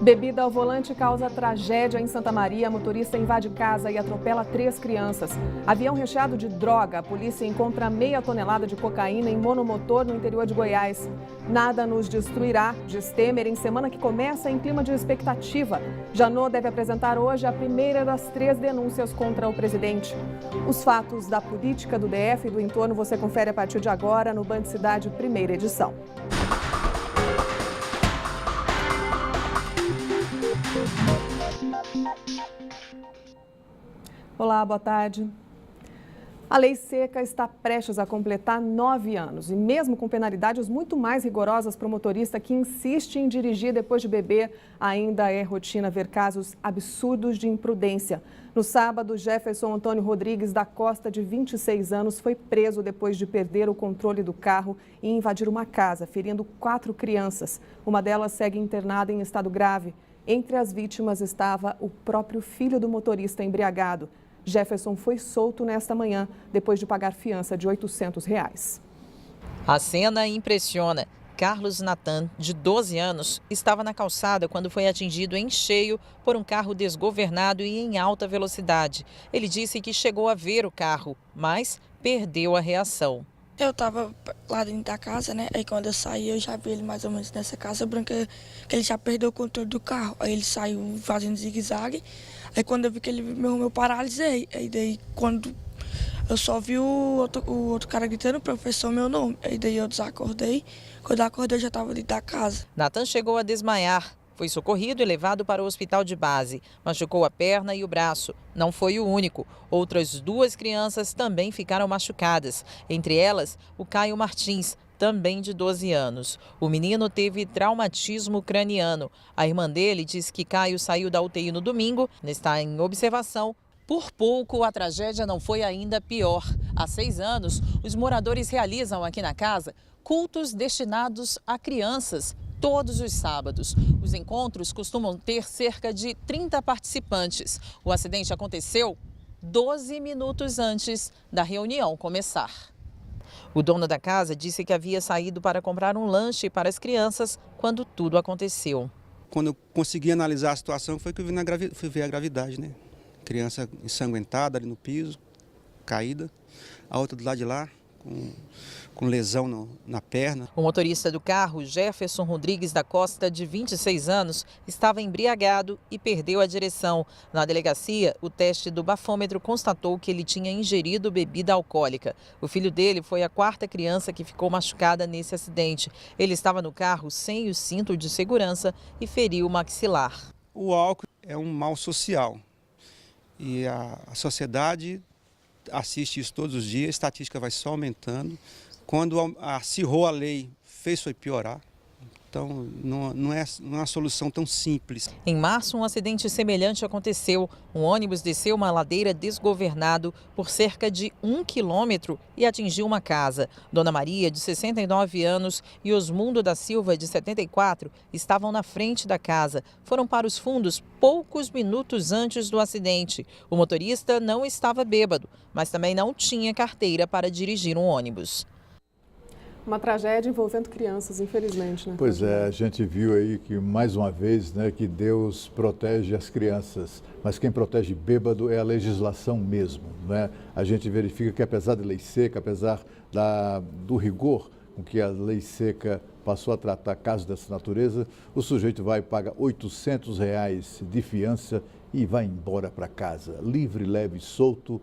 Bebida ao volante causa tragédia em Santa Maria. Motorista invade casa e atropela 3 crianças. Avião recheado de droga. A polícia encontra meia tonelada de cocaína em monomotor no interior de Goiás. Nada nos destruirá, diz Temer, em semana que começa em clima de expectativa. Janot deve apresentar hoje a primeira das 3 denúncias contra o presidente. Os fatos da política do DF e do entorno você confere a partir de agora no Band Cidade, primeira edição. Olá, boa tarde. A lei seca está prestes a completar 9 anos e mesmo com penalidades muito mais rigorosas para o motorista que insiste em dirigir depois de beber, ainda é rotina ver casos absurdos de imprudência. No sábado, Jefferson Antônio Rodrigues da Costa, de 26 anos, foi preso depois de perder o controle do carro e invadir uma casa, ferindo 4 crianças. Uma delas segue internada em estado grave. Entre as vítimas estava o próprio filho do motorista embriagado. Jefferson foi solto nesta manhã, depois de pagar fiança de R$ 800. A cena impressiona. Carlos Natan, de 12 anos, estava na calçada quando foi atingido em cheio por um carro desgovernado e em alta velocidade. Ele disse que chegou a ver o carro, mas perdeu a reação. Eu estava lá dentro da casa, né? Aí quando eu saí, eu já vi ele mais ou menos nessa casa branca, que ele já perdeu o controle do carro. Aí ele saiu fazendo zigue-zague. Aí quando eu vi que ele me paralisei. Aí daí quando eu só vi o outro cara gritando, professor, meu nome. Aí daí eu desacordei. Quando eu acordei, eu já estava dentro da casa. Natan chegou a desmaiar. Foi socorrido e levado para o hospital de base. Machucou a perna e o braço. Não foi o único. Outras 2 crianças também ficaram machucadas. Entre elas, o Caio Martins, também de 12 anos. O menino teve traumatismo craniano. A irmã dele diz que Caio saiu da UTI no domingo, está em observação. Por pouco, a tragédia não foi ainda pior. Há 6 anos, os moradores realizam aqui na casa cultos destinados a crianças. Todos os sábados. Os encontros costumam ter cerca de 30 participantes. O acidente aconteceu 12 minutos antes da reunião começar. O dono da casa disse que havia saído para comprar um lanche para as crianças quando tudo aconteceu. Quando eu consegui analisar a situação, foi que eu fui ver a gravidade, né? Criança ensanguentada ali no piso, caída. A outra do lado de lá, com lesão na perna. O motorista do carro, Jefferson Rodrigues da Costa, de 26 anos, estava embriagado e perdeu a direção. Na delegacia, o teste do bafômetro constatou que ele tinha ingerido bebida alcoólica. O filho dele foi a 4ª criança que ficou machucada nesse acidente. Ele estava no carro sem o cinto de segurança e feriu o maxilar. O álcool é um mal social e a sociedade assiste isso todos os dias, a estatística vai só aumentando. Quando acirrou a lei, fez foi piorar. Então, não é uma solução tão simples. Em março, um acidente semelhante aconteceu. Um ônibus desceu uma ladeira desgovernado por cerca de 1 quilômetro e atingiu uma casa. Dona Maria, de 69 anos, e Osmundo da Silva, de 74, estavam na frente da casa. Foram para os fundos poucos minutos antes do acidente. O motorista não estava bêbado, mas também não tinha carteira para dirigir um ônibus. Uma tragédia envolvendo crianças, infelizmente, né? Pois é, a gente viu aí que, mais uma vez, né, que Deus protege as crianças, mas quem protege bêbado é a legislação mesmo, né? A gente verifica que, apesar da lei seca, apesar do rigor com que a lei seca passou a tratar casos dessa natureza, o sujeito vai pagar R$ 800 de fiança e vai embora para casa, livre, leve, solto,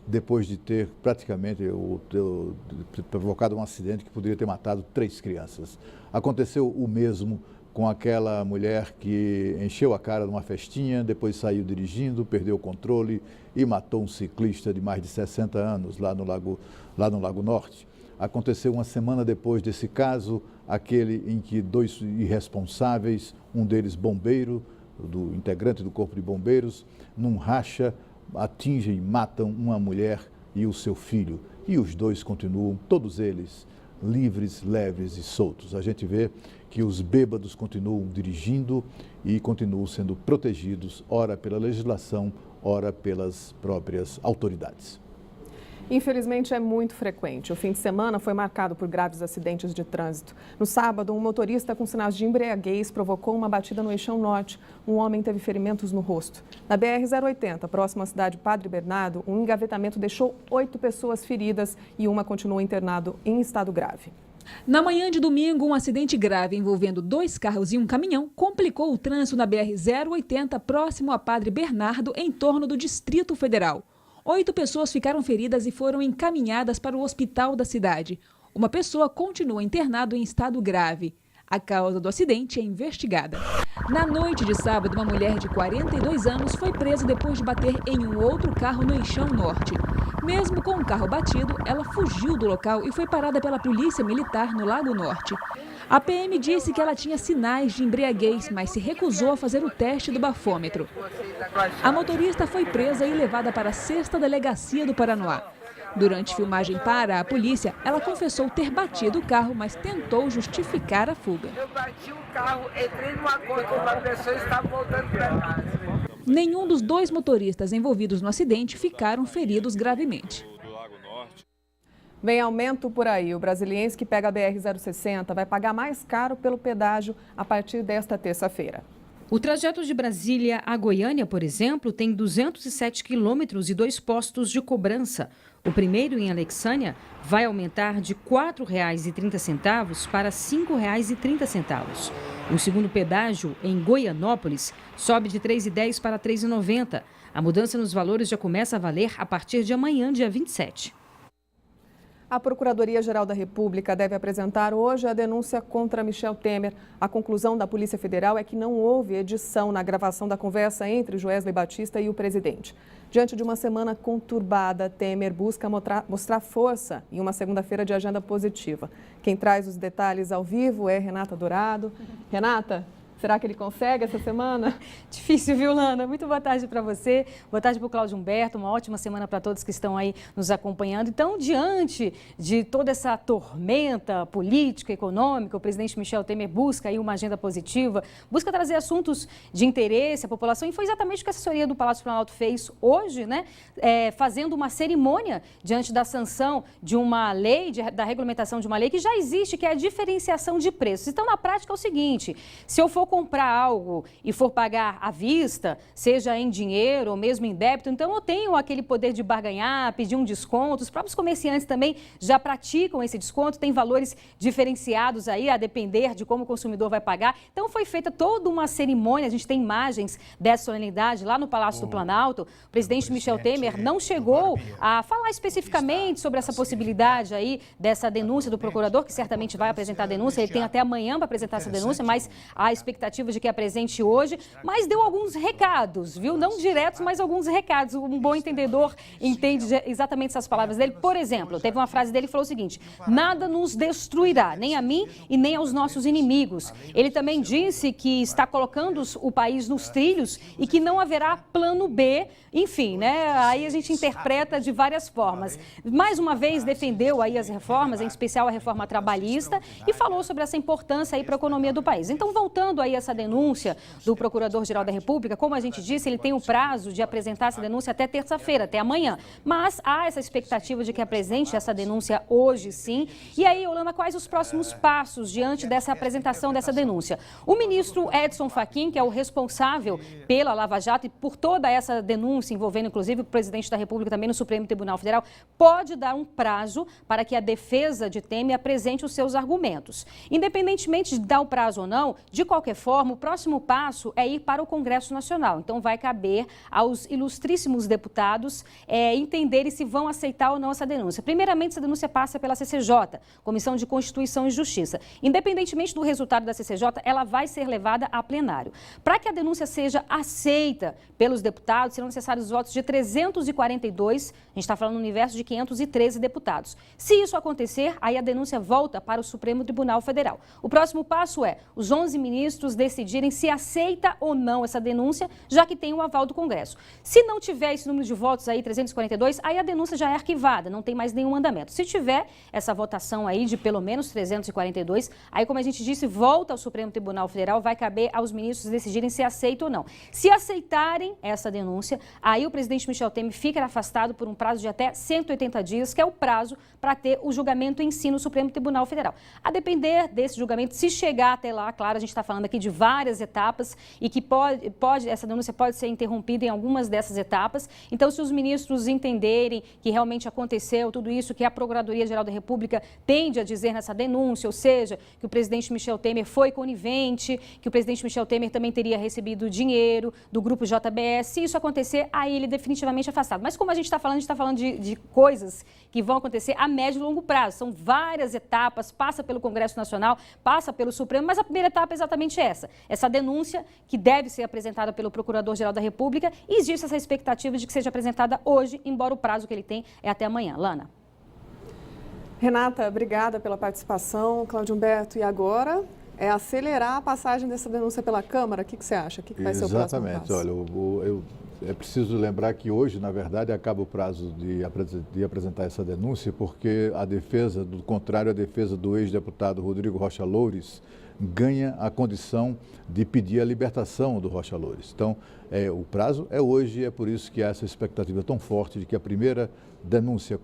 depois de ter praticamente provocado um acidente que poderia ter matado 3 crianças. Aconteceu o mesmo com aquela mulher que encheu a cara numa festinha, depois saiu dirigindo, perdeu o controle e matou um ciclista de mais de 60 anos lá no Lago Norte. Aconteceu uma semana depois desse caso, aquele em que 2 irresponsáveis, um deles bombeiro, integrante do Corpo de Bombeiros, num racha, atingem e matam uma mulher e o seu filho. E os 2 continuam, todos eles, livres, leves e soltos. A gente vê que os bêbados continuam dirigindo e continuam sendo protegidos, ora pela legislação, ora pelas próprias autoridades. Infelizmente, é muito frequente. O fim de semana foi marcado por graves acidentes de trânsito. No sábado, um motorista com sinais de embriaguez provocou uma batida no eixão norte. Um homem teve ferimentos no rosto. Na BR-080, próximo à cidade Padre Bernardo, um engavetamento deixou 8 pessoas feridas e uma continuou internado em estado grave. Na manhã de domingo, um acidente grave envolvendo 2 carros e um caminhão complicou o trânsito na BR-080, próximo a Padre Bernardo, em torno do Distrito Federal. 8 pessoas ficaram feridas e foram encaminhadas para o hospital da cidade. Uma pessoa continua internado em estado grave. A causa do acidente é investigada. Na noite de sábado, uma mulher de 42 anos foi presa depois de bater em um outro carro no eixão norte. Mesmo com o carro batido, ela fugiu do local e foi parada pela polícia militar no Lago Norte. A PM disse que ela tinha sinais de embriaguez, mas se recusou a fazer o teste do bafômetro. A motorista foi presa e levada para a 6ª Delegacia do Paranoá. Durante filmagem para a polícia, ela confessou ter batido o carro, mas tentou justificar a fuga. Eu bati o carro, entrei numa coisa, uma pessoa estava voltando para casa. Nenhum dos 2 motoristas envolvidos no acidente ficaram feridos gravemente. Vem aumento por aí. O brasiliense que pega a BR-060 vai pagar mais caro pelo pedágio a partir desta terça-feira. O trajeto de Brasília a Goiânia, por exemplo, tem 207 quilômetros e 2 postos de cobrança. O primeiro, em Alexânia, vai aumentar de R$ 4,30 para R$ 5,30. O segundo pedágio, em Goianópolis, sobe de R$ 3,10 para R$ 3,90. A mudança nos valores já começa a valer a partir de amanhã, dia 27. A Procuradoria-Geral da República deve apresentar hoje a denúncia contra Michel Temer. A conclusão da Polícia Federal é que não houve edição na gravação da conversa entre Joesley Batista e o presidente. Diante de uma semana conturbada, Temer busca mostrar força em uma segunda-feira de agenda positiva. Quem traz os detalhes ao vivo é Renata Dourado. Renata, será que ele consegue essa semana? Difícil, viu, Lana? Muito boa tarde para você, boa tarde para o Cláudio Humberto, uma ótima semana para todos que estão aí nos acompanhando. Então, diante de toda essa tormenta política, econômica, o presidente Michel Temer busca aí uma agenda positiva, busca trazer assuntos de interesse à população, e foi exatamente o que a assessoria do Palácio Planalto fez hoje, né? Fazendo uma cerimônia diante da sanção de uma lei, da regulamentação de uma lei que já existe, que é a diferenciação de preços. Então, na prática é o seguinte, se eu for comprar algo e for pagar à vista, seja em dinheiro ou mesmo em débito, então eu tenho aquele poder de barganhar, pedir um desconto. Os próprios comerciantes também já praticam esse desconto, tem valores diferenciados aí a depender de como o consumidor vai pagar. Então foi feita toda uma cerimônia, a gente tem imagens dessa solenidade lá no Palácio do Planalto. O presidente Michel Temer não chegou a falar especificamente sobre essa possibilidade aí dessa denúncia do procurador, que certamente vai apresentar a denúncia, ele tem até amanhã para apresentar essa denúncia, mas a expectativa de que apresente hoje, mas deu alguns recados, viu? Não diretos, mas alguns recados. Um bom entendedor entende exatamente essas palavras dele. Por exemplo, teve uma frase dele que falou o seguinte: nada nos destruirá, nem a mim e nem aos nossos inimigos. Ele também disse que está colocando o país nos trilhos e que não haverá plano B. Enfim, né? Aí a gente interpreta de várias formas. Mais uma vez defendeu aí as reformas, em especial a reforma trabalhista, e falou sobre essa importância aí para a economia do país. Então, voltando aí essa denúncia do Procurador-Geral da República, como a gente disse, ele tem o prazo de apresentar essa denúncia até terça-feira, até amanhã. Mas há essa expectativa de que apresente essa denúncia hoje, sim. E aí, Olana, quais os próximos passos diante dessa apresentação dessa denúncia? O ministro Edson Fachin, que é o responsável pela Lava Jato e por toda essa denúncia envolvendo, inclusive, o presidente da República também no Supremo Tribunal Federal, pode dar um prazo para que a defesa de Temer apresente os seus argumentos. Independentemente de dar o prazo ou não, de qualquer forma, o próximo passo é ir para o Congresso Nacional. Então, vai caber aos ilustríssimos deputados entenderem se vão aceitar ou não essa denúncia. Primeiramente, essa denúncia passa pela CCJ, Comissão de Constituição e Justiça. Independentemente do resultado da CCJ, ela vai ser levada a plenário. Para que a denúncia seja aceita pelos deputados, serão necessários os votos de 342, a gente está falando no universo de 513 deputados. Se isso acontecer, aí a denúncia volta para o Supremo Tribunal Federal. O próximo passo é os 11 ministros ministros decidirem se aceita ou não essa denúncia, já que tem o aval do Congresso. Se não tiver esse número de votos aí, 342, aí a denúncia já é arquivada, não tem mais nenhum andamento. Se tiver essa votação aí de pelo menos 342, aí, como a gente disse, volta ao Supremo Tribunal Federal, vai caber aos ministros decidirem se aceita ou não. Se aceitarem essa denúncia, aí o presidente Michel Temer fica afastado por um prazo de até 180 dias, que é o prazo para ter o julgamento em si no Supremo Tribunal Federal. A depender desse julgamento, se chegar até lá, claro, a gente está falando aqui de várias etapas e que essa denúncia pode ser interrompida em algumas dessas etapas. Então, se os ministros entenderem que realmente aconteceu tudo isso que a Procuradoria-Geral da República tende a dizer nessa denúncia, ou seja, que o presidente Michel Temer foi conivente, que o presidente Michel Temer também teria recebido dinheiro do grupo JBS, se isso acontecer, aí ele definitivamente é afastado. Mas como a gente está falando de coisas que vão acontecer a médio e longo prazo. São várias etapas, passa pelo Congresso Nacional, passa pelo Supremo, mas a primeira etapa é exatamente essa denúncia que deve ser apresentada pelo Procurador-Geral da República, e existe essa expectativa de que seja apresentada hoje, embora o prazo que ele tem é até amanhã. Lana. Renata, obrigada pela participação. Cláudio Humberto, e agora é acelerar a passagem dessa denúncia pela Câmara? O que você acha? O que vai ser o próximo passo? Exatamente. Olha, é preciso lembrar que hoje, na verdade, acaba o prazo de apresentar essa denúncia, porque a defesa, do contrário, a defesa do ex-deputado Rodrigo Rocha Loures ganha a condição de pedir a libertação do Rocha Loures. Então, o prazo é hoje, é por isso que há essa expectativa tão forte de que a primeira denúncia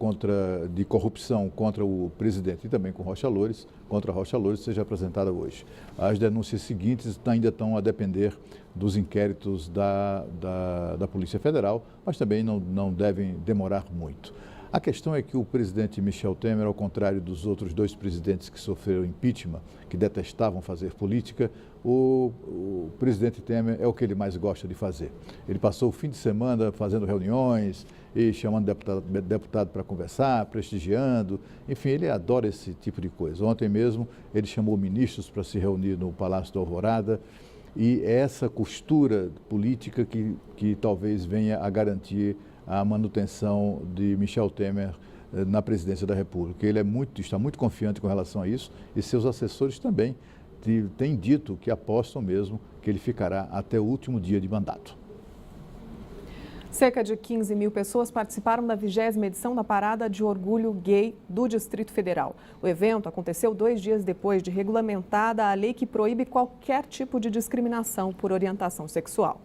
de corrupção contra o presidente e também com Rocha Loures, contra Rocha Loures, seja apresentada hoje. As denúncias seguintes ainda estão a depender dos inquéritos da Polícia Federal, mas também não devem demorar muito. A questão é que o presidente Michel Temer, ao contrário dos outros dois presidentes que sofreram impeachment, que detestavam fazer política, o presidente Temer é o que ele mais gosta de fazer. Ele passou o fim de semana fazendo reuniões e chamando deputado para conversar, prestigiando, enfim, ele adora esse tipo de coisa. Ontem mesmo ele chamou ministros para se reunir no Palácio da Alvorada, e é essa costura política que talvez venha a garantir a manutenção de Michel Temer na presidência da República. Ele está muito confiante com relação a isso, e seus assessores também têm dito que apostam mesmo que ele ficará até o último dia de mandato. Cerca de 15 mil pessoas participaram da 20ª edição da Parada de Orgulho Gay do Distrito Federal. O evento aconteceu 2 dias depois de regulamentada a lei que proíbe qualquer tipo de discriminação por orientação sexual.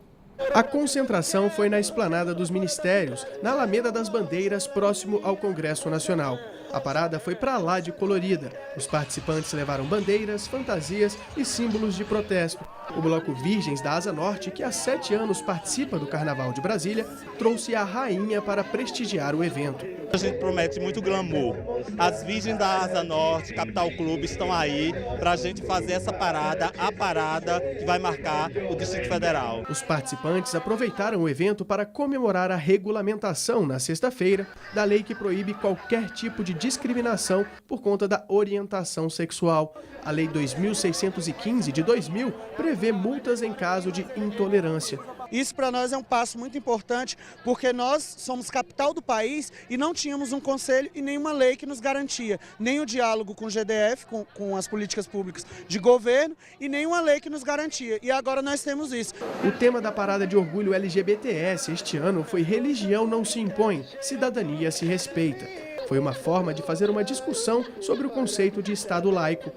A concentração foi na Esplanada dos Ministérios, na Alameda das Bandeiras, próximo ao Congresso Nacional. A parada foi para lá de colorida. Os participantes levaram bandeiras, fantasias e símbolos de protesto. O Bloco Virgens da Asa Norte, que há 7 anos participa do Carnaval de Brasília, trouxe a rainha para prestigiar o evento. A gente promete muito glamour. As Virgens da Asa Norte, Capital Clube, estão aí para a gente fazer essa parada, a parada que vai marcar o Distrito Federal. Os participantes aproveitaram o evento para comemorar a regulamentação, na sexta-feira, da lei que proíbe qualquer tipo de discriminação por conta da orientação sexual. A Lei 2615 de 2000 prevê multas em caso de intolerância. Isso para nós é um passo muito importante, porque nós somos capital do país e não tínhamos um conselho e nenhuma lei que nos garantia, nem o diálogo com o GDF, com as políticas públicas de governo, e nenhuma lei que nos garantia. E agora nós temos isso. O tema da Parada de Orgulho LGBTS este ano foi Religião não se impõe, cidadania se respeita. Foi uma forma de fazer uma discussão sobre o conceito de Estado laico.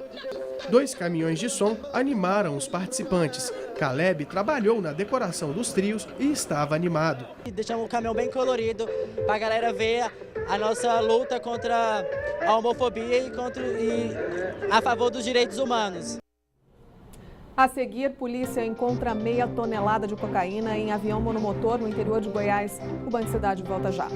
2 caminhões de som animaram os participantes. Caleb trabalhou na decoração dos trios e estava animado. Deixamos um caminhão bem colorido para a galera ver a nossa luta contra a homofobia e a favor dos direitos humanos. A seguir, polícia encontra meia tonelada de cocaína em avião monomotor no interior de Goiás. O Banco Cidade volta já.